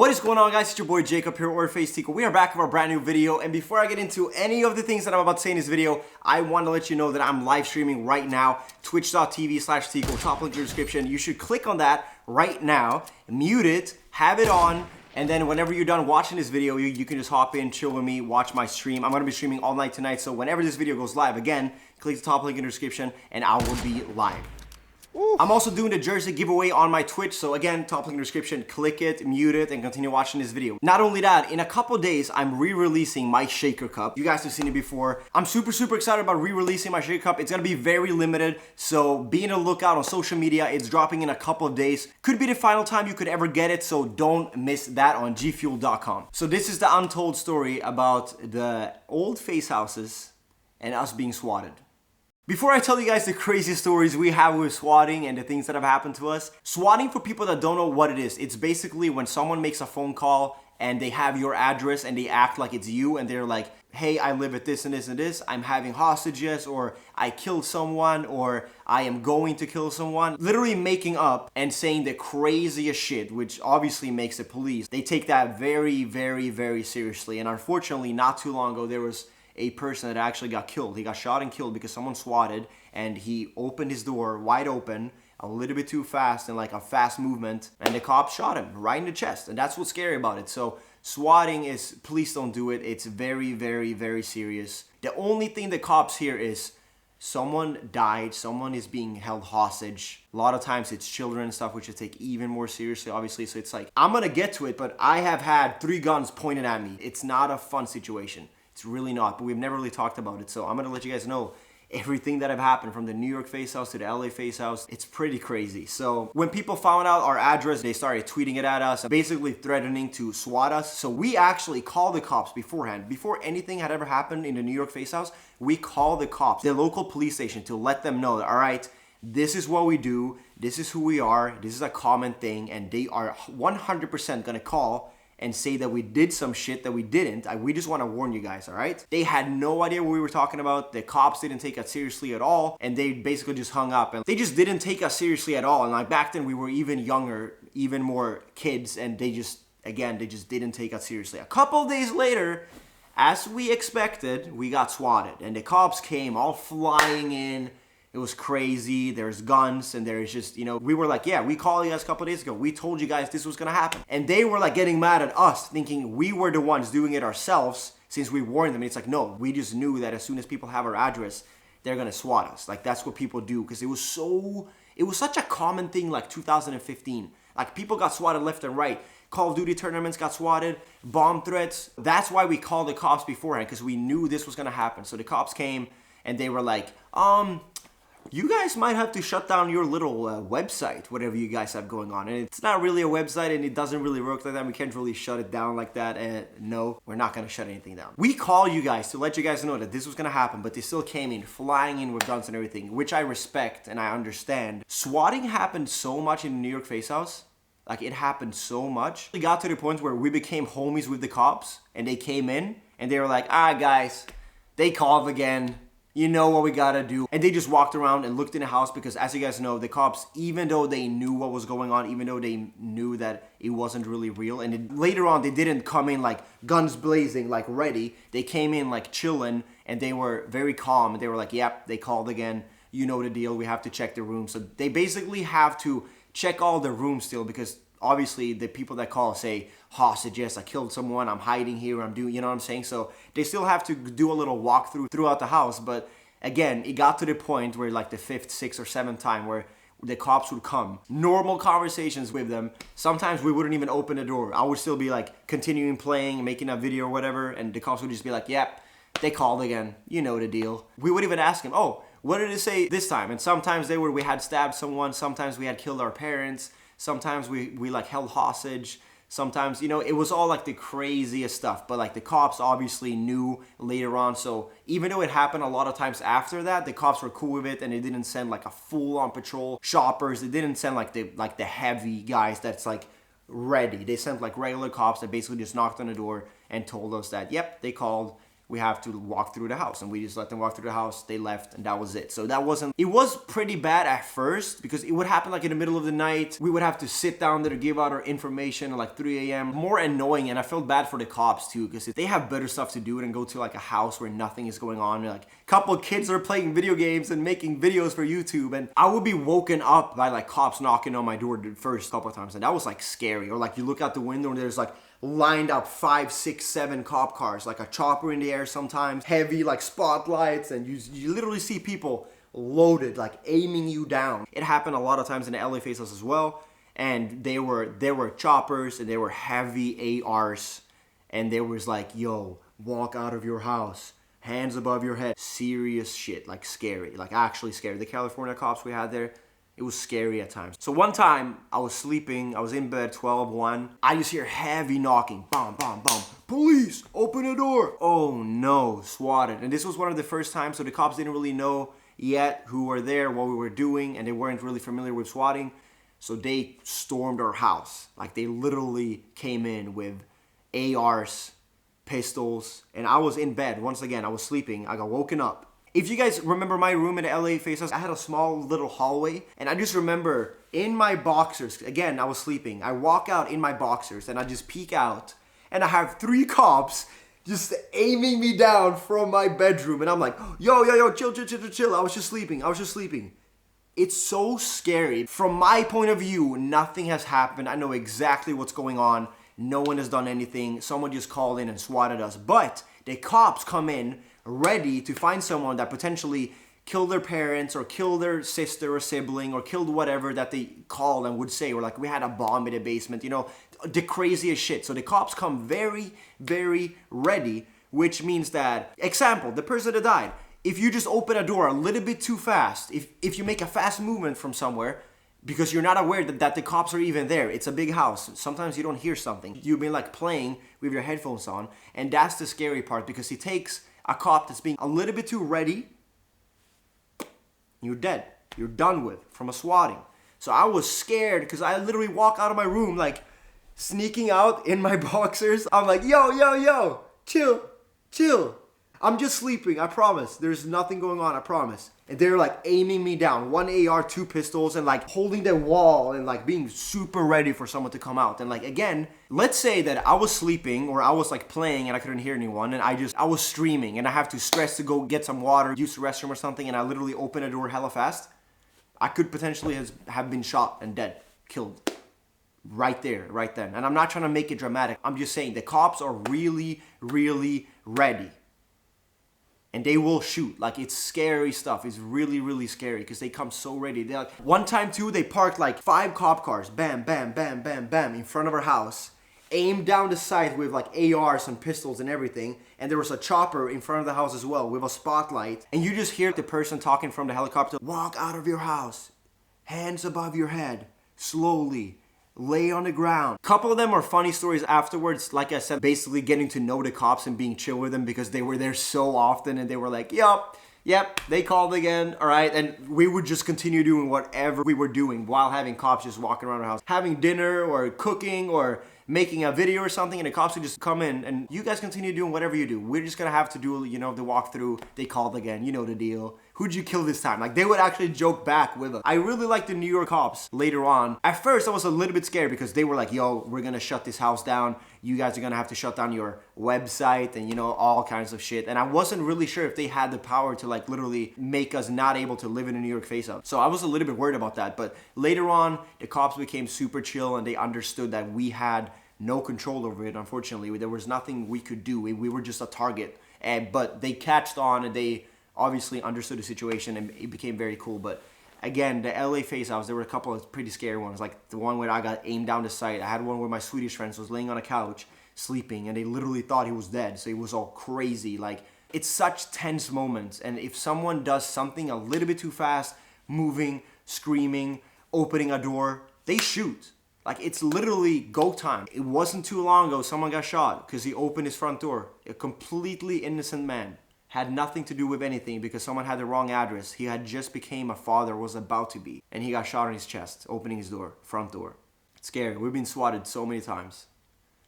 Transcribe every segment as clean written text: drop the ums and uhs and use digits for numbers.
What is going on, guys? It's your boy Jacob here, or FaZe Teeqo. We are back with our brand new video, and before I get into any of the things that I'm about to say in this video, I want to let you know that I'm live streaming right now, twitch.tv/Teeqo, top link in the description. You should click on that right now, mute it, have it on, and then whenever you're done watching this video, you can just hop in, chill with me, watch my stream. I'm going to be streaming all night tonight, so whenever this video goes live, again, click the top link in the description, and I will be live. I'm also doing the jersey giveaway on my Twitch, so again, top link in the description, click it, mute it, and continue watching this video. Not only that, in a couple days, I'm re-releasing my shaker cup. You guys have seen it before. I'm super excited about re-releasing my shaker cup. It's gonna be very limited, so be on the lookout on social media. It's dropping in a couple of days. Could be the final time you could ever get it, so don't miss that on gfuel.com. So this is the untold story about the old FaZe houses and us being swatted. Before I tell you guys the crazy stories we have with swatting and the things that have happened to us, swatting, for people that don't know what it is, it's basically when someone makes a phone call and they have your address and they act like it's you and they're like, hey, I live at this and this and this, I'm having hostages, or I killed someone, or I am going to kill someone. Literally making up and saying the craziest shit, which obviously makes the police. They take that very seriously, and unfortunately, not too long ago, there was a person that actually got killed. He got shot and killed because someone swatted, and he opened his door wide open a little bit too fast, and like a fast movement, and the cop shot him right in the chest. And that's what's scary about it. So swatting is, please don't do it. It's very serious. The only thing the cops hear is someone died, someone is being held hostage. A lot of times it's children and stuff, which I take even more seriously, obviously. So it's like, I'm gonna get to it, but I have had 3 guns pointed at me. It's not a fun situation. It's really not, but we've never really talked about it. So I'm gonna let you guys know everything that have happened, from the New York FaZe house to the LA FaZe house. It's pretty crazy. So when people found out our address, they started tweeting it at us, basically threatening to SWAT us. So we actually called the cops beforehand. Before anything had ever happened in the New York FaZe house, we called the cops, the local police station, to let them know that, all right, this is what we do, this is who we are, this is a common thing, and they are 100% gonna call and say that we did some shit that we didn't. We just want to warn you guys, all right? They had no idea what we were talking about. The cops didn't take us seriously at all, and they basically just hung up, and they just didn't take us seriously at all. And like back then, we were even younger, even more kids, and they just didn't take us seriously. A couple days later, as we expected, we got swatted, and the cops came all flying in. It was crazy. There's guns, and there's just, you know, we were like, yeah, we called you guys a couple days ago. We told you guys this was gonna happen. And they were like getting mad at us, thinking we were the ones doing it ourselves since we warned them. And it's like, no, we just knew that as soon as people have our address, they're gonna SWAT us. Like, that's what people do, because it was such a common thing, like 2015. Like, people got swatted left and right. Call of Duty tournaments got swatted, bomb threats. That's why we called the cops beforehand, because we knew this was gonna happen. So the cops came, and they were like, you guys might have to shut down your little website, whatever you guys have going on. And it's not really a website, and it doesn't really work like that. We can't really shut it down like that. And no, we're not gonna shut anything down. We call you guys to let you guys know that this was gonna happen, but they still came in, flying in with guns and everything, which I respect and I understand. Swatting happened so much in the New York FaZe house. Like, it happened so much. It got to the point where we became homies with the cops, and they came in, and they were like, all right, guys, they called again. You know what we gotta do. And they just walked around and looked in the house, because as you guys know, the cops, even though they knew what was going on, even though they knew that it wasn't really real, and later on, they didn't come in like guns blazing, like ready. They came in like chilling, and they were very calm. And they were like, yep, they called again. You know the deal. We have to check the room. So they basically have to check all the rooms still, because obviously the people that call say hostages, I killed someone, I'm hiding here, I'm doing, you know what I'm saying? So they still have to do a little walkthrough throughout the house. But again, it got to the point where like the 5th, 6th, or 7th time where the cops would come, normal conversations with them. Sometimes we wouldn't even open the door. I would still be like continuing playing, making a video or whatever, and the cops would just be like, yep, they called again, you know the deal. We would even ask them, oh, what did it say this time? And sometimes we had stabbed someone, sometimes we had killed our parents, sometimes we like held hostage. Sometimes, you know, it was all like the craziest stuff, but like the cops obviously knew later on. So even though it happened a lot of times after that, the cops were cool with it, and they didn't send like a full-on patrol shoppers. They didn't send like the heavy guys that's like ready. They sent like regular cops that basically just knocked on the door and told us that, yep, they called. we have to walk through the house. And we just let them walk through the house. They left and that was it. So that wasn't, it was pretty bad at first because it would happen like in the middle of the night. We would have to sit down there to give out our information at like 3 a.m. More annoying, and I felt bad for the cops too because they have better stuff to do than go to like a house where nothing is going on. Like a couple of kids are playing video games and making videos for YouTube, and I would be woken up by like cops knocking on my door the first couple of times, and that was like scary. Or like you look out the window and there's like lined up 5, 6, 7 cop cars, like a chopper in the air sometimes, heavy like spotlights, and you literally see people loaded, like aiming you down. It happened a lot of times in the LA FaZe house as well, and there were choppers and there were heavy ARs, and there was like, yo, walk out of your house, hands above your head. Serious shit, like scary, like actually scary. The California cops we had there, it was scary at times. So one time, I was sleeping, I was in bed, 12:01. I just hear heavy knocking, bam, bam, bam. Police, open the door. Oh no, swatted. And this was one of the first times, so the cops didn't really know yet who were there, what we were doing, and they weren't really familiar with swatting. So they stormed our house. Like they literally came in with ARs, pistols, and I was in bed. Once again, I was sleeping, I got woken up. If you guys remember my room in the LA FaZe house, I had a small little hallway, and I just remember in my boxers, again, I was sleeping, I walk out in my boxers, and I just peek out, and I have 3 cops just aiming me down from my bedroom, and I'm like, yo, chill, I was just sleeping. It's so scary. From my point of view, nothing has happened. I know exactly what's going on. No one has done anything. Someone just called in and swatted us, but the cops come in ready to find someone that potentially killed their parents or killed their sister or sibling or killed whatever that they called and would say, or like we had a bomb in the basement, you know, the craziest shit. So the cops come very, very ready, which means that, example, the person that died, if you just open a door a little bit too fast, if you make a fast movement from somewhere, because you're not aware that the cops are even there. It's a big house. Sometimes you don't hear something. You've been like playing with your headphones on, and that's the scary part because it takes a cop that's being a little bit too ready, you're dead. You're done with from a swatting. So I was scared because I literally walk out of my room like sneaking out in my boxers. I'm like, yo, chill. I'm just sleeping, I promise. There's nothing going on, I promise. And they're like aiming me down. 1 AR, 2 pistols, and like holding the wall and like being super ready for someone to come out. And like, again, let's say that I was sleeping or I was like playing and I couldn't hear anyone, and I was streaming and I have to stress to go get some water, use the restroom or something, and I literally open a door hella fast. I could potentially have been shot and dead, killed. Right there, right then. And I'm not trying to make it dramatic. I'm just saying the cops are really, really ready. And they will shoot. Like, it's scary stuff. It's really, really scary because they come so ready. They're like, one time too, they parked like 5 cop cars, bam, bam, bam, bam, bam, in front of our house, aimed down the side with like ARs and pistols and everything. And there was a chopper in front of the house as well with a spotlight. And you just hear the person talking from the helicopter, walk out of your house, hands above your head, slowly. Lay on the ground. Couple of them are funny stories afterwards. Like I said, basically getting to know the cops and being chill with them because they were there so often and they were like, yep, they called again, all right? And we would just continue doing whatever we were doing while having cops just walking around our house. Having dinner or cooking or making a video or something, and the cops would just come in and you guys continue doing whatever you do. We're just gonna have to do, you know, the walkthrough. They called again, you know the deal. Who'd you kill this time? Like, they would actually joke back with us. I really like the New York cops later on. At first, I was a little bit scared because they were like, yo, we're gonna shut this house down. You guys are gonna have to shut down your website and, you know, all kinds of shit. And I wasn't really sure if they had the power to like literally make us not able to live in a New York FaZe house. So I was a little bit worried about that. But later on, the cops became super chill and they understood that we had no control over it, unfortunately. There was nothing we could do. We were just a target. But they catched on and they obviously understood the situation and it became very cool. But again, the LA FaZe house, there were a couple of pretty scary ones. Like the one where I got aimed down the sight. I had one where my Swedish friends was laying on a couch sleeping and they literally thought he was dead. So it was all crazy. Like, it's such tense moments. And if someone does something a little bit too fast, moving, screaming, opening a door, they shoot. Like, it's literally go time. It wasn't too long ago someone got shot because he opened his front door. A completely innocent man. Had nothing to do with anything because someone had the wrong address. He had just became a father, was about to be. And he got shot in his chest, opening his door, front door. It's scary. We've been swatted so many times.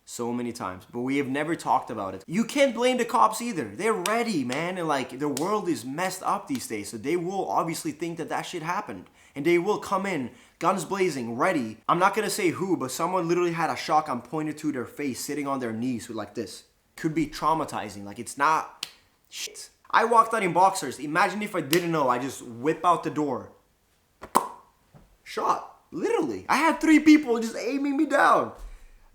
so many times, but we have never talked about it. You can't blame the cops either. They're ready, man, and like the world is messed up these days, so they will obviously think that that shit happened, and they will come in guns blazing, ready. I'm not gonna say who, but someone literally had a shotgun pointed to their face, sitting on their knees with like this. Could be traumatizing. Like, it's not shit. I walked out in boxers. Imagine if I didn't know. I just whip out the door. Shot. Literally. I had 3 people just aiming me down,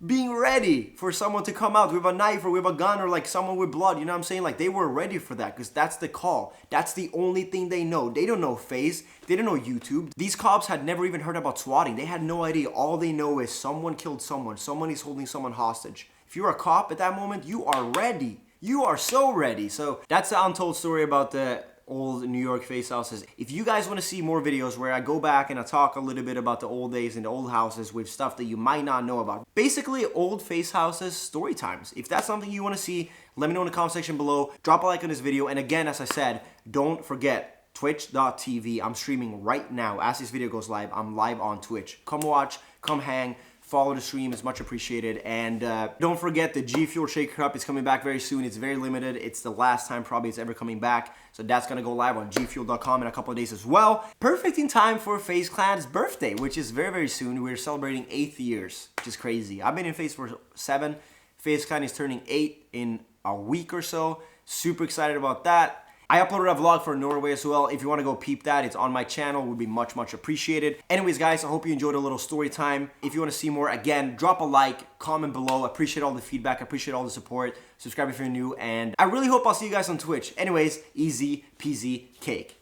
being ready for someone to come out with a knife or with a gun or like someone with blood. You know what I'm saying? Like, they were ready for that because that's the call. That's the only thing they know. They don't know FaZe. They don't know YouTube. These cops had never even heard about swatting. They had no idea. All they know is someone killed someone. Someone is holding someone hostage. If you're a cop at that moment, you are ready. You are so ready. So that's the untold story about the old New York FaZe houses. If you guys want to see more videos where I go back and I talk a little bit about the old days and the old houses with stuff that you might not know about, basically old FaZe houses story times. If that's something you want to see, let me know in the comment section below. Drop a like on this video, and again, as I said, don't forget twitch.tv. I'm streaming right now. As this video goes live, I'm live on Twitch. Come watch, come hang. Follow the stream, is much appreciated. And don't forget the G Fuel Shaker Cup is coming back very soon. It's very limited. It's the last time probably it's ever coming back. So that's going to go live on gfuel.com in a couple of days as well. Perfect in time for FaZe Clan's birthday, which is very, very soon. We're celebrating 8 years, which is crazy. I've been in FaZe for 7. FaZe Clan is turning 8 in a week or so. Super excited about that. I uploaded a vlog for Norway as well. If you want to go peep that, it's on my channel. It would be much, much appreciated. Anyways, guys, I hope you enjoyed a little story time. If you want to see more, again, drop a like, comment below. I appreciate all the feedback. I appreciate all the support. Subscribe if you're new. And I really hope I'll see you guys on Twitch. Anyways, easy peasy cake.